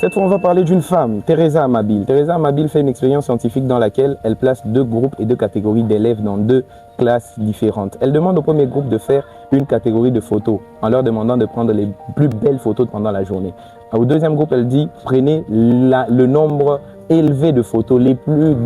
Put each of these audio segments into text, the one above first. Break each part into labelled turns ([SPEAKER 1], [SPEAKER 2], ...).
[SPEAKER 1] Cette fois, on va parler d'une femme, Teresa Amabil. Teresa Amabil fait une expérience scientifique dans laquelle elle place deux groupes et deux catégories d'élèves dans deux classes différentes. Elle demande au premier groupe de faire une catégorie de photos en leur demandant de prendre les plus belles photos pendant la journée. Au deuxième groupe, elle dit prenez le nombre élevé de photos,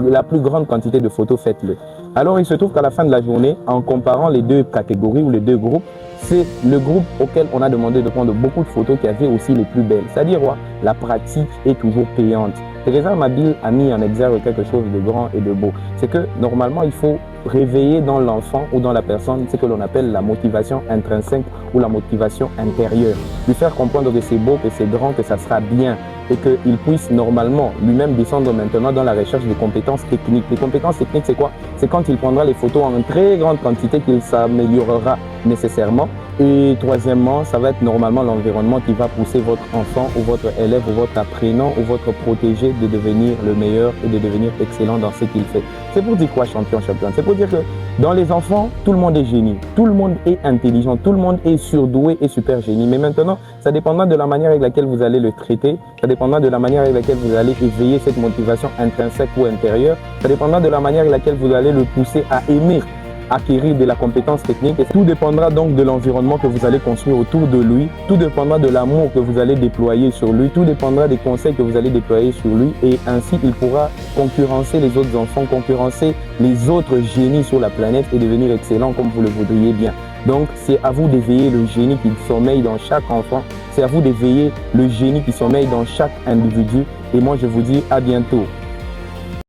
[SPEAKER 1] la plus grande quantité de photos, faites-le. Alors il se trouve qu'à la fin de la journée, en comparant les deux catégories ou les deux groupes, c'est le groupe auquel on a demandé de prendre beaucoup de photos qui avait aussi les plus belles. C'est-à-dire quoi? La pratique est toujours payante. Teresa Amabil a mis en exergue quelque chose de grand et de beau. C'est que normalement, il faut réveiller dans l'enfant ou dans la personne ce que l'on appelle la motivation intrinsèque ou la motivation intérieure. Lui faire comprendre que c'est beau, que c'est grand, que ça sera bien et qu'il puisse normalement lui-même descendre maintenant dans la recherche des compétences techniques. Les compétences techniques, c'est quoi? C'est quand il prendra les photos en très grande quantité qu'il s'améliorera nécessairement. Et troisièmement, ça va être normalement l'environnement qui va pousser votre enfant ou votre élève ou votre apprenant ou votre protégé de devenir le meilleur et de devenir excellent dans ce qu'il fait. C'est pour dire quoi champion, championne? C'est pour dire que dans les enfants, tout le monde est génie, tout le monde est intelligent, tout le monde est surdoué et super génie. Mais maintenant, ça dépendra de la manière avec laquelle vous allez le traiter, ça dépendra de la manière avec laquelle vous allez éveiller cette motivation intrinsèque ou intérieure, ça dépendra de la manière avec laquelle vous allez le pousser à aimer acquérir de la compétence technique. Et tout dépendra donc de l'environnement que vous allez construire autour de lui, tout dépendra de l'amour que vous allez déployer sur lui, tout dépendra des conseils que vous allez déployer sur lui et ainsi il pourra concurrencer les autres enfants, concurrencer les autres génies sur la planète et devenir excellent comme vous le voudriez bien. Donc c'est à vous d'éveiller le génie qui sommeille dans chaque enfant, c'est à vous d'éveiller le génie qui sommeille dans chaque individu et moi je vous dis à bientôt.